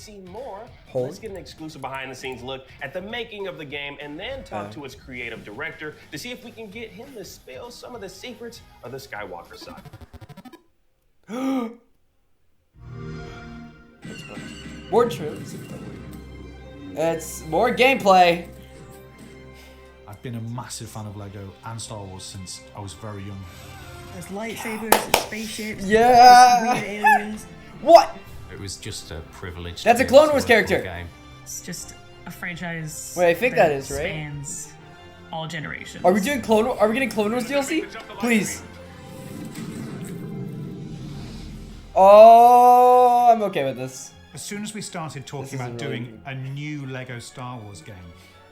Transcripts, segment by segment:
see more, let's get an exclusive behind-the-scenes look at the making of the game and then talk to its creative director to see if we can get him to spill some of the secrets of the Skywalker saga. More trailers. It's more gameplay. I've been a massive fan of Lego and Star Wars since I was very young. There's lightsabers, there's spaceships, yeah. there's weird aliens. What? It was just a privilege. That's a Clone Wars character. Game. It's just a franchise. Wait, I think that is right. Spans all generations. Are we doing Are we getting Clone Wars DLC? Please. Oh, I'm okay with this. As soon as we started talking about doing a new Lego Star Wars game,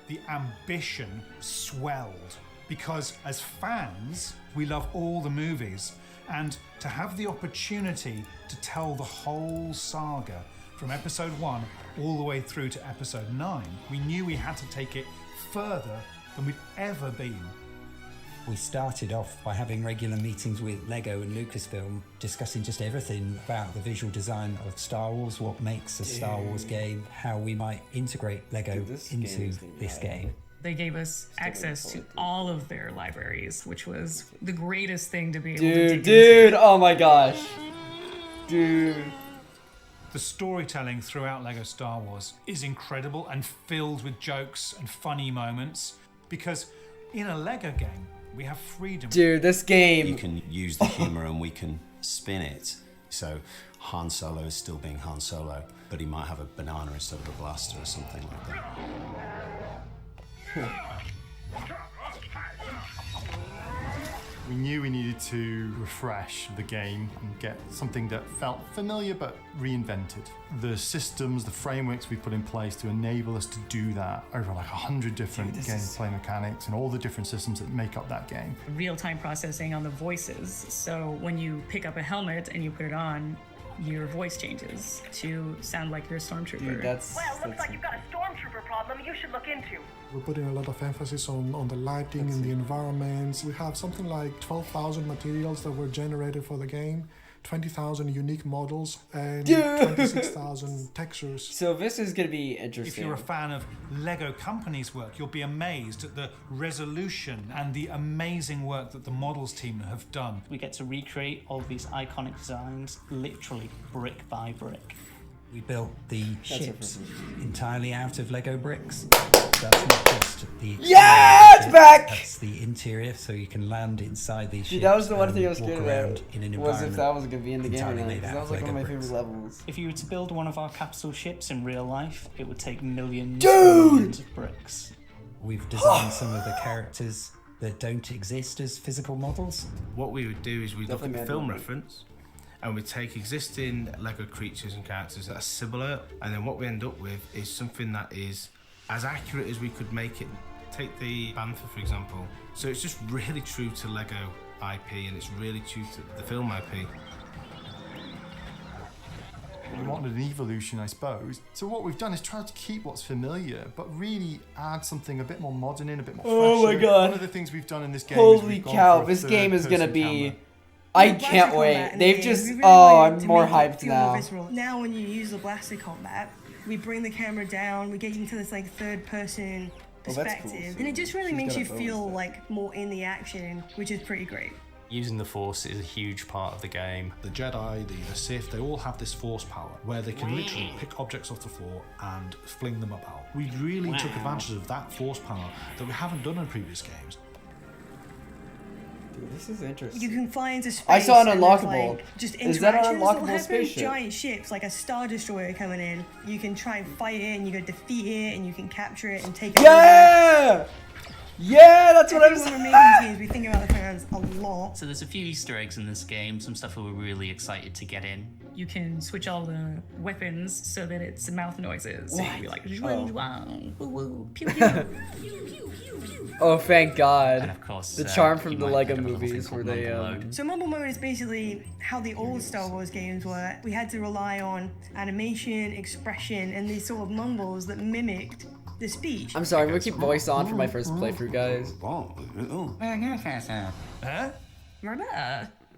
the ambition swelled. Because as fans, we love all the movies. And to have the opportunity to tell the whole saga from episode 1 all the way through to episode 9, we knew we had to take it further than we'd ever been. We started off by having regular meetings with Lego and Lucasfilm, discussing just everything about the visual design of Star Wars, what makes a Star Wars game, how we might integrate Lego into this game. They gave us access to all of their libraries, which was the greatest thing to be able to dig Dude, into. Oh my gosh. Dude. The storytelling throughout Lego Star Wars is incredible and filled with jokes and funny moments, because in a Lego game, we have freedom. Dude, this game. You can use the humor and we can spin it. So Han Solo is still being Han Solo, but he might have a banana instead of a blaster or something like that. We knew we needed to refresh the game and get something that felt familiar but reinvented. The systems, the frameworks we put in place to enable us to do that over like 100 different gameplay mechanics and all the different systems that make up that game. Real-time processing on the voices. So when you pick up a helmet and you put it on, your voice changes to sound like you're a stormtrooper. Dude, well, looks like you've got a stormtrooper problem you should look into. We're putting a lot of emphasis on the lighting and the environments. We have something like 12,000 materials that were generated for the game, 20,000 unique models, and 26,000 textures. So this is going to be interesting. If you're a fan of Lego Company's work, you'll be amazed at the resolution and the amazing work that the models team have done. We get to recreate all of these iconic designs, literally brick by brick. We built the ships entirely out of Lego bricks. That's not just the exterior. Yeah, it's back! That's the interior, so you can land inside these ships. Dude, that was the one thing I was scared around about, in an was if that was environment going to be in the game or not, because that was like one of my favorite levels. If you were to build one of our capital ships in real life, it would take millions of bricks. We've designed some of the characters that don't exist as physical models. What we would do is we'd look at the film reference, and we take existing Lego creatures and characters that are similar, and then what we end up with is something that is as accurate as we could make it. Take the Bantha, for example. So it's just really true to Lego IP, and it's really true to the film IP. We wanted an evolution, I suppose. So what we've done is try to keep what's familiar, but really add something a bit more modern in, a bit more fresher. Oh my god. One of the things we've done in this game Holy cow, this game is going to be... I can't wait. They've just... Really I'm more hyped now. Now when you use the blaster combat, we bring the camera down, we get into this like third person perspective, cool. and it just really makes you feel like more in the action, which is pretty great. Using the Force is a huge part of the game. The Jedi, the Sith, they all have this Force power where they can literally pick objects off the floor and fling them about. We really took advantage of that Force power that we haven't done in previous games. Dude, this is interesting. You can fly into space. I saw an and there's, unlockable. like, just Is that an interactions that'll unlockable happen. spaceship? Giant ships, like a Star Destroyer coming in. You can try and fight it, and you can defeat it, and you can capture it and take it. Yeah! Yeah, that's what I was saying. When we're making games, we think about the fans a lot. So there's a few Easter eggs in this game, some stuff that we're really excited to get in. You can switch all the weapons so that it's mouth noises. So you can be like, pew, pew. Oh, thank God. And of course, the charm from the Lego movies where they... So mumble mode is basically how the old Star Wars games were. We had to rely on animation, expression, and these sort of mumbles that mimicked the speech. I'm sorry, I'm gonna keep voice on for my first playthrough, guys. Huh?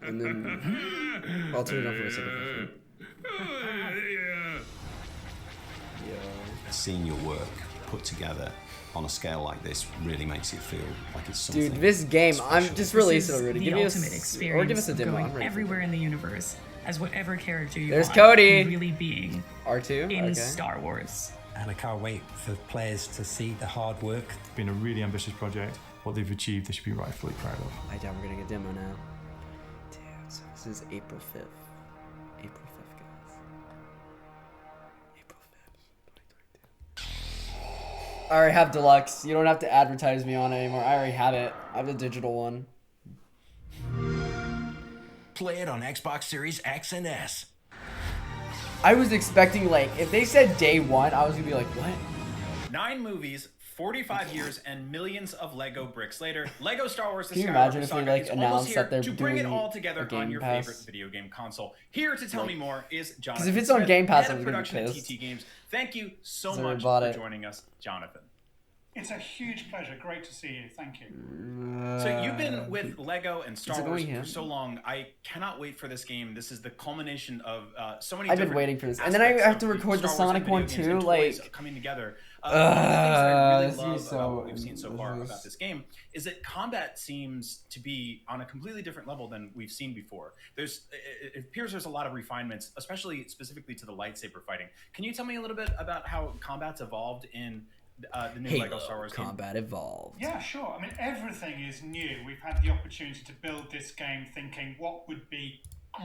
And then... I'll turn it off for a second. Seeing your work put together on a scale like this really makes it feel like it's something. Dude, this game, I'm just releasing it already. The Give me ultimate experience or give us a demo. going everywhere in the universe as whatever character you There's want. Cody. Really being R2 in okay. Star Wars. And I can't wait for players to see the hard work. It's been a really ambitious project. What they've achieved, they should be rightfully proud of. I doubt we're getting a demo now. Dude, so this is April 5th. April 5th, guys. April 5th, 2022. I already have Deluxe. You don't have to advertise me on it anymore. I already have it. I have the digital one. Play it on Xbox Series X and S. I was expecting, like, if they said day one, I was gonna be like, what? 9 movies, 45 years, and millions of Lego bricks later, Lego Star Wars: The Can you Skywalker imagine if they, Saga like, is announced almost here that they're to bring it doing all a together Game on your Pass? favorite video game console. Here to tell me more is Jonathan. Because if it's on Smith, Game Pass, head I'm of gonna be production at pissed. TT Games. Thank you so So I much bought for it. joining us, Jonathan. It's a huge pleasure. Great to see you. Thank you. So you've been with Lego and Star it Wars going for in? so long. I cannot wait for this game. This is the culmination of so many. I've been different waiting for this. And then I aspects have of to record the Star Wars and Sonic video one games too, and toys like... coming together. One of the things that I this really is love about so- what we've seen so far about this game is that combat seems to be on a completely different level than we've seen before. It appears there's a lot of refinements, especially specifically to the lightsaber fighting. Can you tell me a little bit about how combat's evolved in the new Lego Star Wars Combat game? evolved. Yeah, sure. I mean, everything is new. We've had the opportunity to build this game thinking what would be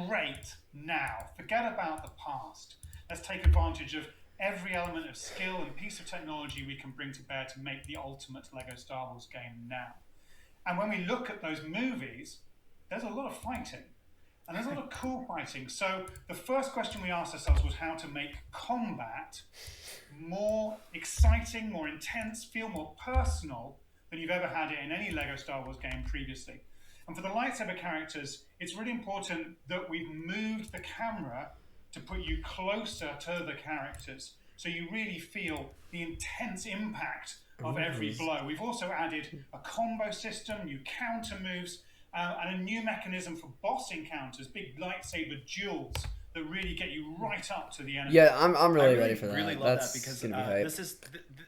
great now. Forget about the past. Let's take advantage of every element of skill and piece of technology we can bring to bear to make the ultimate Lego Star Wars game now. And when we look at those movies, there's a lot of fighting. And there's a lot of cool fighting. So the first question we asked ourselves was how to make combat more exciting, more intense, feel more personal than you've ever had it in any Lego Star Wars game previously. And for the lightsaber characters, it's really important that we've moved the camera to put you closer to the characters so you really feel the intense impact of every blow. We've also added a combo system, new counter moves, and a new mechanism for boss encounters, big lightsaber duels that really get you right up to the enemy. Yeah, I'm really ready for that. I really love That's that because gonna be hype. this is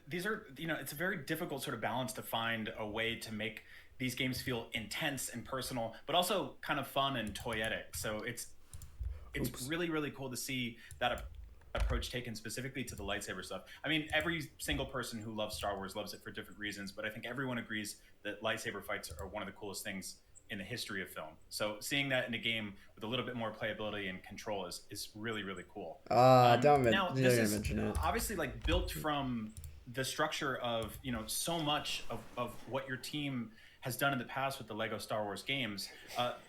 these are it's a very difficult sort of balance to find a way to make these games feel intense and personal, but also kind of fun and toyetic. So it's really cool to see that approach taken specifically to the lightsaber stuff. I mean, every single person who loves Star Wars loves it for different reasons, but I think everyone agrees that lightsaber fights are one of the coolest things in the history of film. So seeing that in a game with a little bit more playability and control is really cool. Now, This is mention it. obviously like built from the structure of so much of what your team has done in the past with the Lego Star Wars games,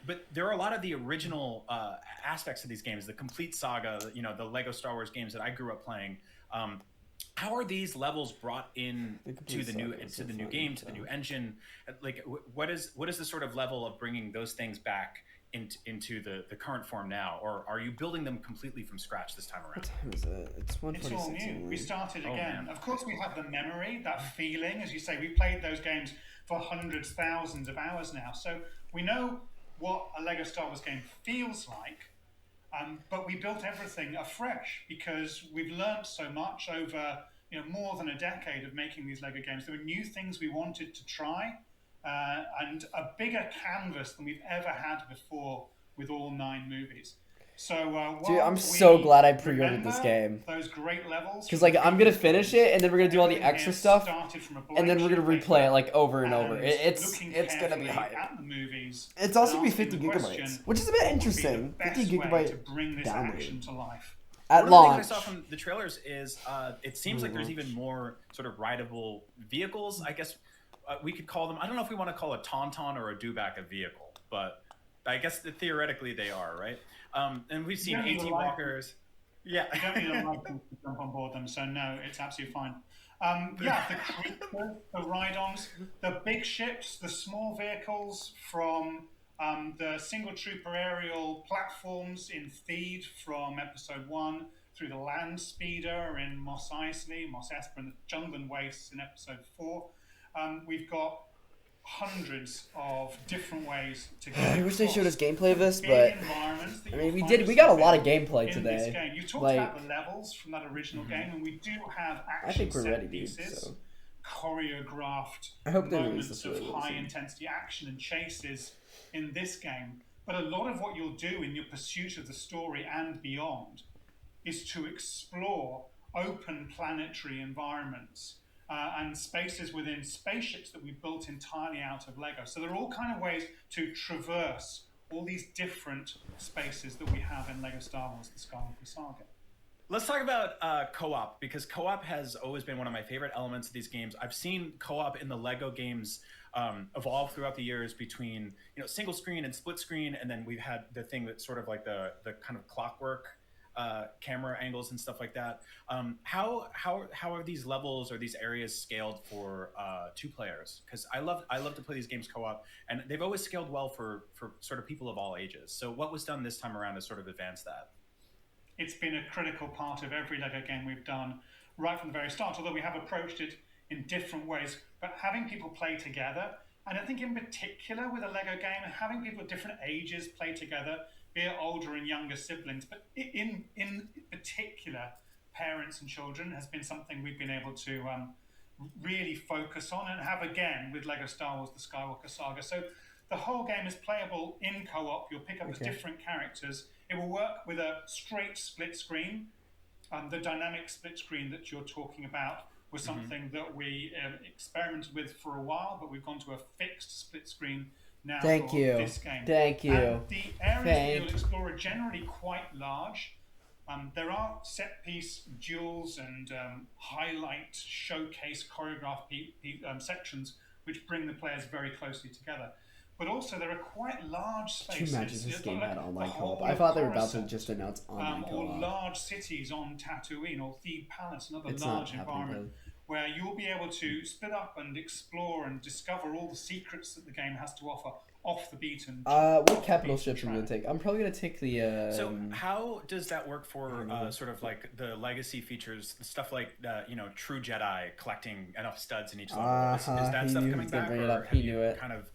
but there are a lot of the original aspects of these games, the complete saga, the Lego Star Wars games that I grew up playing. How are these levels brought in to the new game, to the new engine? Like, what is the sort of level of bringing those things back into the current form now, or are you building them completely from scratch this time around? What time is it? It's 1:46. It's all new. We started Oh, again. man. Of course, we have the memory, that feeling. As you say, we played those games for hundreds, thousands of hours now. So we know what a Lego Star Wars game feels like, but we built everything afresh because we've learned so much over more than a decade of making these Lego games. There were new things we wanted to try, and a bigger canvas than we've ever had before with all 9 movies. So, Dude, I'm so glad I pre-ordered this game. Those great levels. Because, like, I'm gonna finish it, and then we're gonna do all the extra stuff, and then we're gonna replay it, like, over and over. It's gonna be hype. It's also gonna be 50 gigabytes, which is a bit interesting. 50 gigabyte download. At One launch. of the things I saw from the trailers is it seems like there's even more sort of rideable vehicles. I guess we could call them. I don't know if we want to call a tauntaun or a dewback a vehicle, but I guess theoretically they are, right? And we've seen AT walkers. Yeah, you don't need a license to jump on board them, so no, it's absolutely fine. The creatures, the ride-ons, the big ships, the small vehicles from the single trooper aerial platforms in Theed from Episode 1 through the land speeder in Mos Eisley, Mos Espa, and the Jungland Wastes in Episode 4. We've got hundreds of different ways to get I wish they showed us gameplay of this, big but environments that I mean, you'll we find got a yourself lot of in gameplay this today. game. You talked Like, about the levels from that original game, and we do have I action think we're set ready, dude. pieces, So choreographed I hope they release moments this of really, really high soon. intensity action and chases in this game. But a lot of what you'll do in your pursuit of the story and beyond is to explore open planetary environments and spaces within spaceships that we built entirely out of Lego. So there are all kind of ways to traverse all these different spaces that we have in Lego Star Wars: The Skywalker Saga. Let's talk about co-op, because co-op has always been one of my favorite elements of these games. I've seen co-op in the Lego games evolve throughout the years between single screen and split screen, and then we've had the thing that's sort of like the kind of clockwork camera angles and stuff like that. How are these levels or these areas scaled for 2 players? Because I love to play these games co-op, and they've always scaled well for sort of people of all ages. So what was done this time around to sort of advance that? It's been a critical part of every Lego game we've done right from the very start, although we have approached it in different ways. But having people play together, and I think in particular with a Lego game, having people of different ages play together, be it older and younger siblings, but in particular, parents and children, has been something we've been able to really focus on and have again with Lego Star Wars: The Skywalker Saga. So the whole game is playable in co-op. You'll pick up as different characters. It will work with a straight split screen. The dynamic split screen that you're talking about was something that we experimented with for a while, but we've gone to a fixed split screen now for this game. Thank you. And the areas you'll explore are generally quite large. There are set-piece duels and highlight, showcase, choreographed sections which bring the players very closely together. But also there are quite large spaces. 2 matches this game had online co-op. I thought they were about to just announce online co-op. Or large cities on Tatooine or Thebe Palace, another large environment where you'll be able to split up and explore and discover all the secrets that the game has to offer off the beaten. What capital ships are you gonna take? I'm probably gonna take the. So how does that work for sort of like the legacy features, the stuff like True Jedi collecting enough studs in each level? Is that stuff coming back, or have you kind of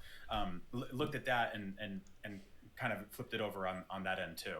looked at that and kind of flipped it over on that end too?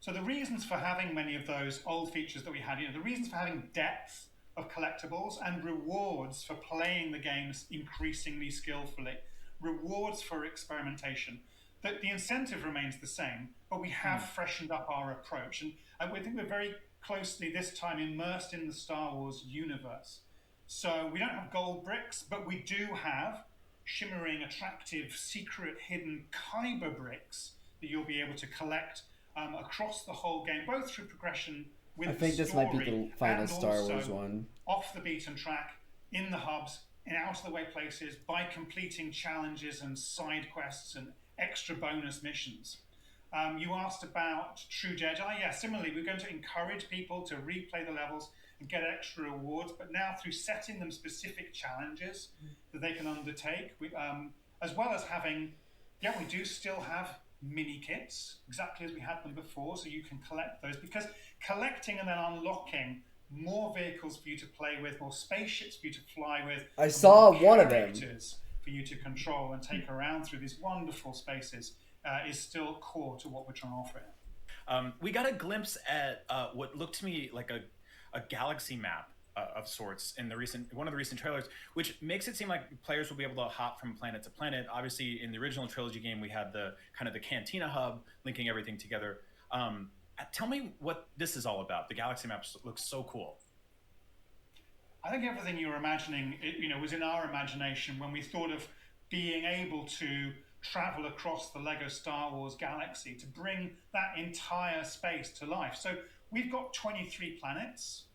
So the reasons for having many of those old features that we had, the reasons for having depth of collectibles and rewards for playing the games increasingly skillfully, rewards for experimentation, that the incentive remains the same, but we have freshened up our approach. And we think we're very closely this time immersed in the Star Wars universe. So we don't have gold bricks, but we do have shimmering, attractive, secret, hidden Kyber bricks that you'll be able to collect across the whole game, both through progression with I think the this might be story the final and Star also Wars one. off the beaten track, in the hubs, in out-of-the-way places, by completing challenges and side quests and extra bonus missions. You asked about True Jedi. Yeah, similarly, we're going to encourage people to replay the levels and get extra rewards, but now through setting them specific challenges that they can undertake, as well as having, we do still have mini kits, exactly as we had them before, so you can collect those, because collecting and then unlocking more vehicles for you to play with, more spaceships for you to fly with. I saw one of them. For you to control and take around through these wonderful spaces is still core to what we're trying to offer. We got a glimpse at what looked to me like a galaxy map of sorts in one of the recent trailers, which makes it seem like players will be able to hop from planet to planet. Obviously, in the original trilogy game, we had the kind of the Cantina hub linking everything together. Tell me what this is all about. The galaxy map looks so cool. I think everything you were imagining, was in our imagination when we thought of being able to travel across the Lego Star Wars galaxy to bring that entire space to life. So we've got 23 planets,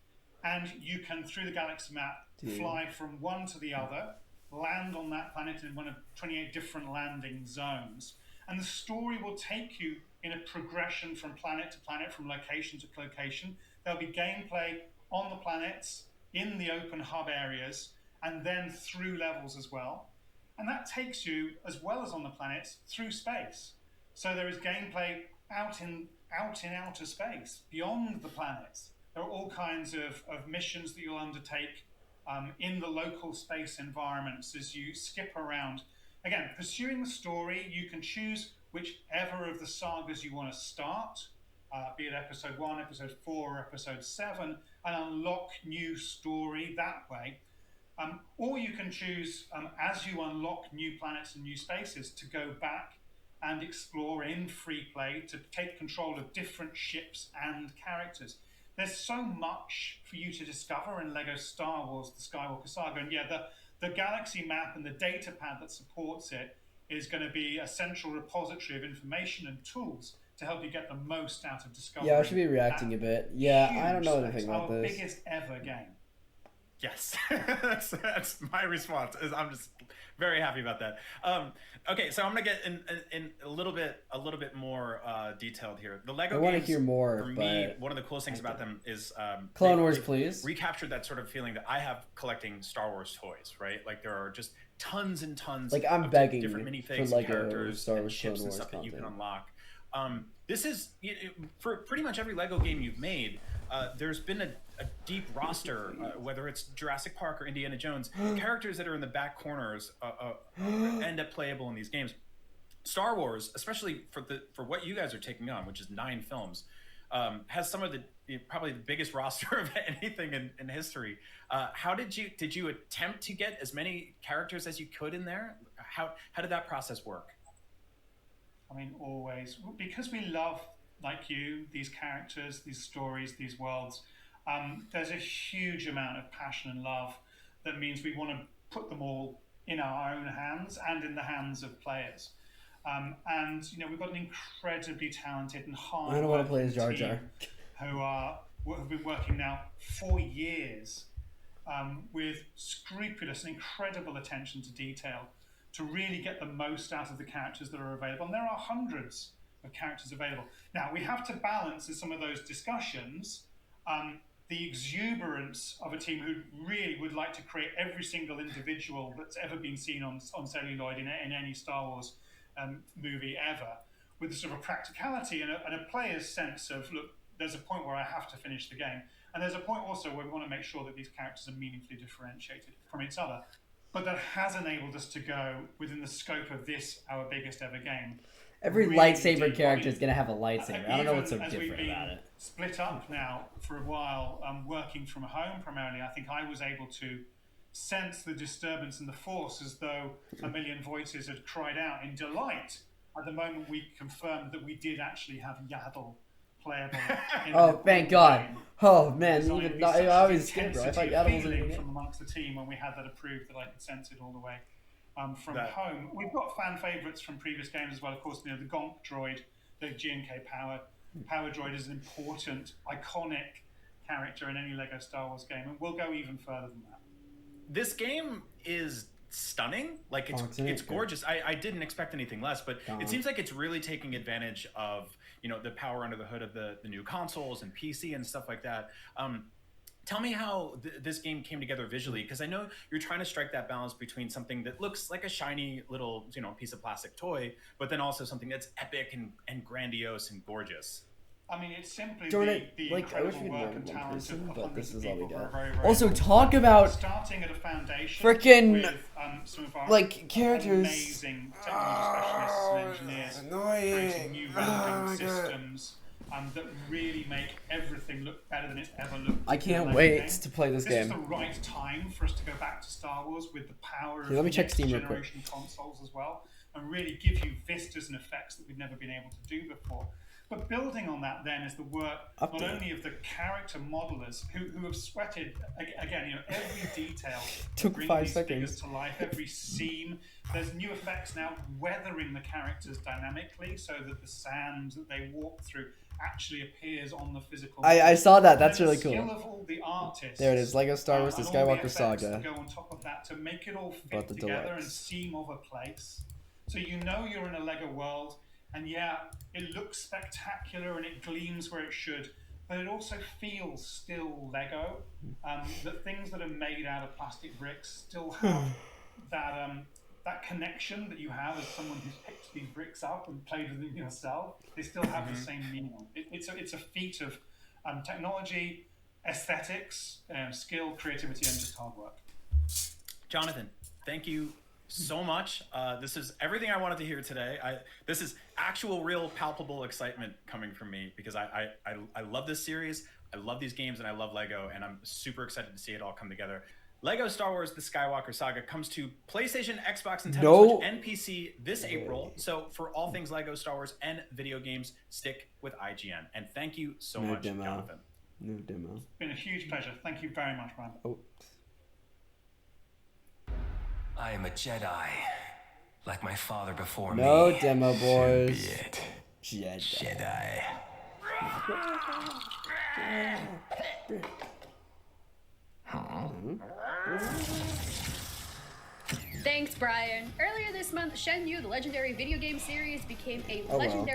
and you can, through the galaxy map, fly from one to the other, land on that planet in one of 28 different landing zones. And the story will take you in a progression from planet to planet, from location to location. There'll be gameplay on the planets, in the open hub areas, and then through levels as well. And that takes you, as well as on the planets, through space. So there is gameplay out in outer space, beyond the planets. There are all kinds of missions that you'll undertake in the local space environments as you skip around. Again, pursuing the story, you can choose whichever of the sagas you want to start, be it episode 1, episode 4, or episode 7, and unlock new story that way. Or you can choose, as you unlock new planets and new spaces, to go back and explore in free play to take control of different ships and characters. There's so much for you to discover in LEGO Star Wars, the Skywalker Saga. And yeah, the galaxy map and the data pad that supports it is going to be a central repository of information and tools to help you get the most out of discovery. Yeah, I should be reacting a bit. Yeah, I don't know anything about our this. biggest ever game. Yes, that's my response. I'm just very happy about that. Okay, so I'm gonna get in a little bit more detailed here. The Lego I want to games, hear more. For me, one of the coolest things about them is Clone Wars, please. Recaptured that sort of feeling that I have collecting Star Wars toys. Right, like there are just tons and tons. Like I'm of begging different for minifigs, Lego characters, Star and Wars ships Clone and Wars stuff that you content. can unlock. This is for pretty much every Lego game you've made. There's been a deep roster, whether it's Jurassic Park or Indiana Jones, characters that are in the back corners end up playable in these games. Star Wars, especially for what you guys are taking on, which is 9 films, has some of probably the biggest roster of anything in history. How did you attempt to get as many characters as you could in there? How did that process work? I mean, always, because we love, like you, these characters, these stories, these worlds. There's a huge amount of passion and love that means we want to put them all in our own hands and in the hands of players. And we've got an incredibly talented and hard. I don't want to play as Jar Jar. Who have been working now for years with scrupulous and incredible attention to detail to really get the most out of the characters that are available. And there are hundreds of characters available. Now, we have to balance in some of those discussions the exuberance of a team who really would like to create every single individual that's ever been seen on celluloid in any Star Wars movie ever, with the sort of practicality and a player's sense of, look, there's a point where I have to finish the game. And there's a point also where we want to make sure that these characters are meaningfully differentiated from each other. But that has enabled us to go within the scope of this, our biggest ever game. Every really lightsaber deep. character is gonna have a lightsaber. I don't know what's so Even as we've different been about it. split up now for a while, working from home primarily, I think I was able to sense the disturbance in the Force as though a million voices had cried out in delight at the moment we confirmed that we did actually have Yaddle playable. Oh, thank God. Oh, man. I was scared, bro. I thought Yaddle was in from amongst the team when we had that approved that I could sense it all the way from home. We've got fan favourites from previous games as well. Of course, the Gonk droid, the G&K Power droid is an important, iconic character in any LEGO Star Wars game, and we'll go even further than that. This game is stunning. Like it's gorgeous. I didn't expect anything less, but it seems like it's really taking advantage of the power under the hood of the new consoles and PC and stuff like that. Tell me how this game came together visually, because I know you're trying to strike that balance between something that looks like a shiny little piece of plastic toy, but then also something that's epic and grandiose and gorgeous. I mean, it's simply Jordan, the like, I wish we incredible could work more and than one talent person, of but hundreds this of is all we people who are got. very, very Also, talented. talk about Starting at a foundation frickin' with some of our like characters. amazing technology specialists and engineers creating new rendering systems that really make everything look better than it's ever looked. I can't wait to play this game. This is the right time for us to go back to Star Wars with the power of let me check next Steam real quick. generation consoles as well, and really give you vistas and effects that we've never been able to do before. But building on that then is the work not only of the character modelers who have sweated again, every detail to Took bring 5 these seconds. figures to life, every seam. There's new effects now weathering the characters dynamically so that the sand that they walk through actually appears on the physical. I saw that. That's And really the skill cool. of all the artists. There it is. Lego Star Wars: The and all Skywalker effects Saga. that go on top of that to make it all fit Brought the together deluxe. and seem of a place. So you're in a Lego world, and yeah, it looks spectacular and it gleams where it should, but it also feels still Lego. That things that are made out of plastic bricks still have that connection that you have as someone who's picked these bricks up and played with them yourself. They still have the same meaning. It's a feat of technology, aesthetics, skill, creativity, and just hard work. Jonathan, thank you so much. This is everything I wanted to hear today. This is actual, real, palpable excitement coming from me because I love this series. I love these games and I love Lego, and I'm super excited to see it all come together. Lego Star Wars The Skywalker Saga comes to PlayStation, Xbox, Nintendo Switch, and PC this April. So for all things Lego Star Wars and video games, stick with IGN. And thank you so much, Jonathan. No demo. It's been a huge pleasure. Thank you very much, Ryan. Oh. I am a Jedi, like my father before me. No demo, boys. So be it. Jedi. Thanks, Brian. Earlier this month, Shenmue, the legendary video game series, became a Oh, legendary